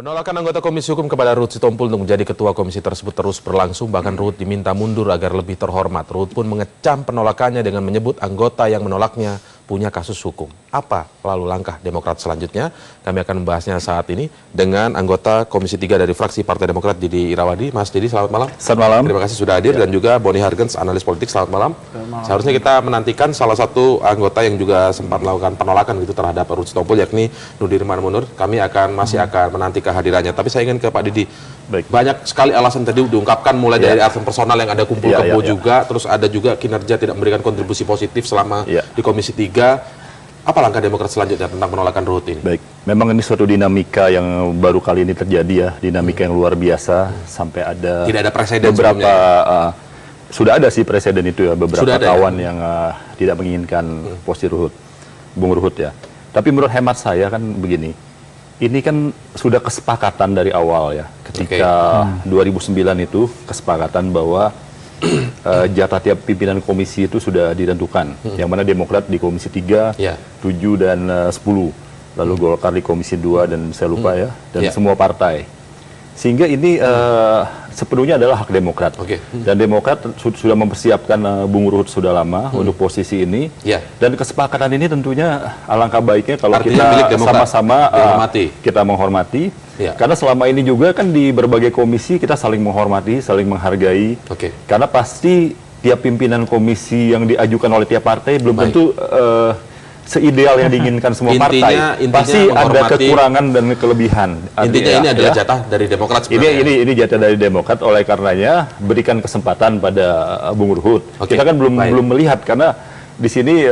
Penolakan anggota Komisi Hukum kepada Ruhut Sitompul untuk menjadi ketua komisi tersebut terus berlangsung, bahkan Ruhut diminta mundur agar lebih terhormat. Ruhut pun mengecam penolakannya dengan menyebut anggota yang menolaknya punya kasus hukum. Apa lalu langkah Demokrat selanjutnya? Kami akan membahasnya saat ini dengan anggota Komisi 3 dari fraksi Partai Demokrat, Didi Irawadi. Mas Didi, selamat malam. Selamat malam. Terima kasih sudah hadir. Dan juga Boni Hargens, analis politik. Selamat malam. Seharusnya kita menantikan salah satu anggota yang juga sempat melakukan penolakan gitu terhadap Ruhut Sitompul, yakni Nudirman Munur. Kami masih akan menanti kehadirannya. Tapi saya ingin ke Pak Didi. Baik. Banyak sekali alasan tadi diungkapkan, mulai dari alasan personal yang ada kumpul kebo juga, terus ada juga kinerja tidak memberikan kontribusi positif selama di Komisi 3. Apa langkah Demokrat selanjutnya tentang penolakan Ruhut ini? Baik, memang ini suatu dinamika yang baru kali ini terjadi ya, dinamika yang luar biasa sampai ada tidak ada presiden beberapa sudah ada sih presiden itu ya, beberapa kawan yang tidak menginginkan posisi Ruhut, Bung Ruhut ya. Tapi menurut hemat saya kan begini, ini kan sudah kesepakatan dari awal ya, ketika 2009 itu kesepakatan bahwa jatah tiap pimpinan komisi itu sudah ditentukan, yang mana Demokrat di Komisi 3, 7 dan 10, lalu Golkar di Komisi 2 dan saya lupa ya, dan semua partai. Sehingga ini sepenuhnya adalah hak Demokrat. Dan Demokrat sudah mempersiapkan Bung Ruhut sudah lama untuk posisi ini. Dan kesepakatan ini tentunya alangkah baiknya kalau kita sama-sama kita menghormati. Karena selama ini juga kan di berbagai komisi kita saling menghormati, saling menghargai. Karena pasti tiap pimpinan komisi yang diajukan oleh tiap partai belum tentu seideal yang diinginkan semua partai. Pasti ada kekurangan dan kelebihan. Intinya ini adalah jatah dari Demokrat sebenarnya. Ini jatah dari Demokrat, oleh karenanya berikan kesempatan pada Bung Ruhut. Kita kan belum melihat, karena di sini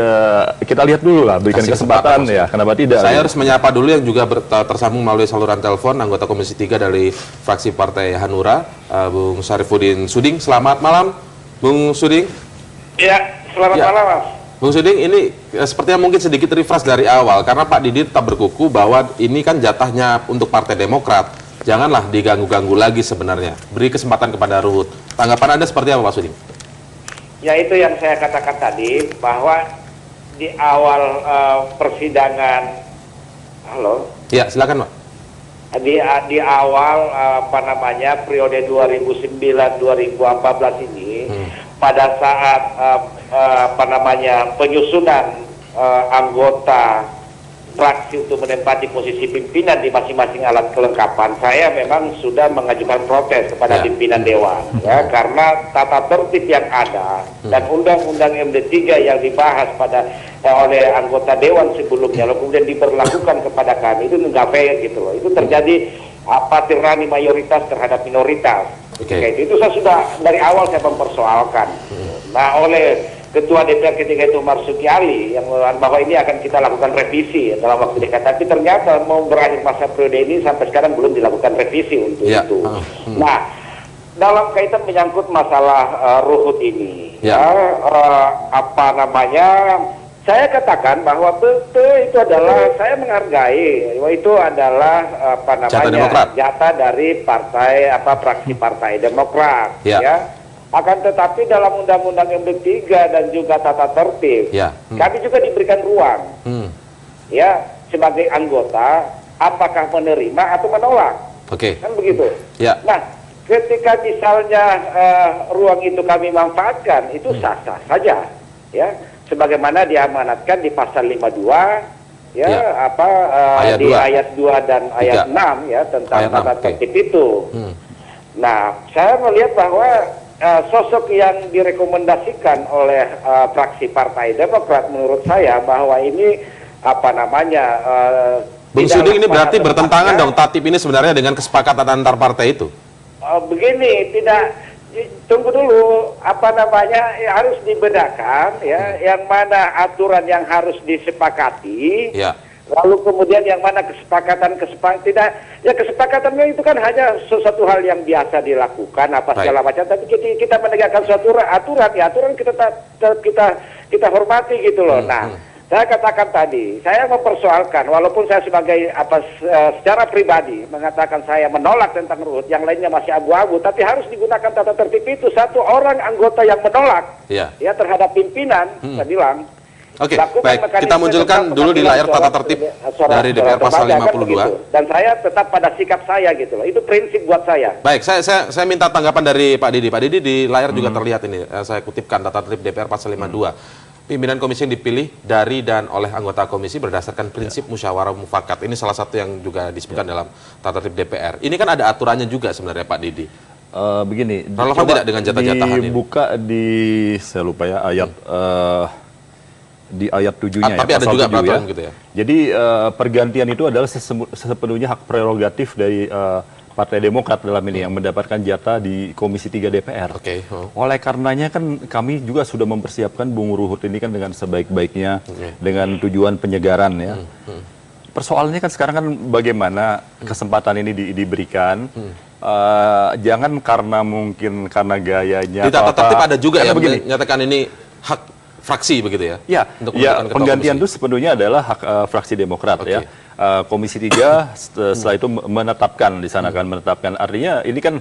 kita lihat dulu lah, berikan kesempatan ya, kenapa tidak. Saya harus menyapa dulu yang juga tersambung melalui saluran telepon, anggota Komisi 3 dari fraksi Partai Hanura, Bung Syarifuddin Suding. Selamat malam, Bung Suding. Ya, selamat malam, Mas. Bung Suding, ini sepertinya mungkin sedikit refresh dari awal, karena Pak Didi tetap berkuku bahwa ini kan jatahnya untuk Partai Demokrat. Janganlah diganggu-ganggu lagi sebenarnya. Beri kesempatan kepada Ruhut. Tanggapan Anda seperti apa, Pak Suding? Ya, itu yang saya katakan tadi, bahwa di awal persidangan, Ya, silakan, Pak. Di awal periode 2009-2014 ini, pada saat penyusunan anggota fraksi untuk menempati posisi pimpinan di masing-masing alat kelengkapan, saya memang sudah mengajukan protes kepada pimpinan Dewan, ya, karena tata tertib yang ada dan undang-undang MD3 yang dibahas oleh anggota Dewan sebelumnya, lalu kemudian diberlakukan kepada kami, itu nggak fair gitu loh. Itu terjadi tirani mayoritas terhadap minoritas. Itu saya sudah dari awal saya mempersoalkan. Nah, oleh Ketua DPR ketika itu Marzuki Ali yang mengatakan bahwa ini akan kita lakukan revisi dalam waktu dekat, tapi ternyata mau berakhir masa periode ini sampai sekarang belum dilakukan revisi untuk itu. Nah, dalam kaitan menyangkut masalah Ruhut ini, saya katakan bahwa betul itu adalah, saya menghargai bahwa itu adalah jatah dari partai fraksi Partai Demokrat, Akan tetapi dalam Undang-Undang MD3 dan juga tata tertib, kami juga diberikan ruang, sebagai anggota, apakah menerima atau menolak, kan begitu. Nah, ketika misalnya ruang itu kami manfaatkan, itu sah-sah saja, sebagaimana diamanatkan di pasal 52, ayat 2 dan ayat 6 tentang tata tertib itu. Nah, saya melihat bahwa sosok yang direkomendasikan oleh fraksi Partai Demokrat, menurut saya bahwa ini Bung Suding, ini berarti bertentangan dong tatip ini sebenarnya dengan kesepakatan antar partai itu. Begini, tunggu dulu, harus dibedakan yang mana aturan yang harus disepakati. Lalu kemudian yang mana kesepakatannya itu kan hanya sesuatu hal yang biasa dilakukan segala macam, tapi kita menegakkan suatu aturan, kita hormati gitu loh. Nah, saya katakan tadi, saya mempersoalkan, walaupun saya sebagai secara pribadi mengatakan saya menolak tentang Ruhut, yang lainnya masih abu-abu, tapi harus digunakan tata tertib itu. Satu orang anggota yang menolak terhadap pimpinan, saya bilang Oke, Lakukan baik. mekanisme Kita munculkan tentang dulu di layar tata tertib dari DPR pasal lembaga, kan 52. begitu. Dan saya tetap pada sikap saya gitu loh. Itu prinsip buat saya. Baik, saya minta tanggapan dari Pak Didi. Pak Didi, di layar juga terlihat ini. Saya kutipkan tata tertib DPR pasal 52. Pimpinan komisi yang dipilih dari dan oleh anggota komisi berdasarkan prinsip musyawarah mufakat. Ini salah satu yang juga disebutkan dalam tata tertib DPR. Ini kan ada aturannya juga sebenarnya Pak Didi. Begini, Relevan tidak dengan jatah-jatahan ini? Dibuka di, saya lupa ya, ayat di ayat 7-nya Tapi ya, ada pasal juga 7 peraturan ya. gitu ya? Jadi pergantian itu adalah sepenuhnya hak prerogatif dari Partai Demokrat dalam ini yang mendapatkan jatah di Komisi 3 DPR. Oke. Oleh karenanya kan kami juga sudah mempersiapkan Bung Ruhut ini kan dengan sebaik-baiknya, dengan tujuan penyegaran ya. Persoalannya kan sekarang kan bagaimana kesempatan ini diberikan. Jangan karena mungkin karena gayanya. Di tata tertib ada juga ya begini, menyatakan ini hak fraksi begitu ya? Ya, Untuk ya menentukan ketua penggantian itu komisi. sepenuhnya adalah hak fraksi Demokrat Oke. ya. Komisi 3 setelah itu menetapkan di sana kan, menetapkan. Artinya ini kan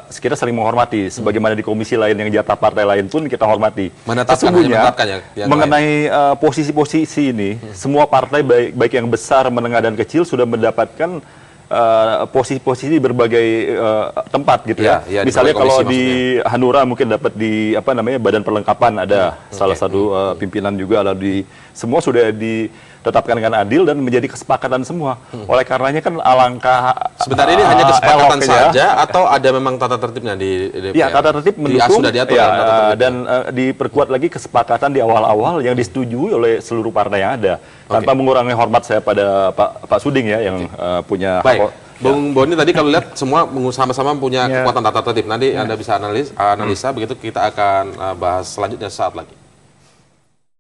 kita saling menghormati. Sebagaimana di komisi lain yang jatah partai lain pun kita hormati. Menetapkan, Sesungguhnya hanya menetapkan ya, yang mengenai posisi-posisi ini, semua partai baik yang besar, menengah dan kecil sudah mendapatkan posisi-posisi di berbagai tempat gitu ya. Ya, di Misalnya berbagai kalau komisi di Hanura mungkin dapat di badan perlengkapan ada salah satu pimpinan juga, lalu semua sudah ditetapkan dengan adil dan menjadi kesepakatan semua. Oleh karenanya kan alangkah Sebentar, ini hanya kesepakatan eloknya, saja atau ada memang tata tertibnya di DPR? ya, tata tertib mendukung sudah diatur ya, dalam tata tertib. dan diperkuat lagi kesepakatan di awal-awal yang disetujui oleh seluruh partai yang ada. Tanpa mengurangi hormat saya pada Pak Suding ya yang punya Baik, Bung Boni tadi kalau lihat semua sama-sama punya Ya. kekuatan tata tertib. Nanti Anda bisa analisa begitu, kita akan bahas selanjutnya saat lagi.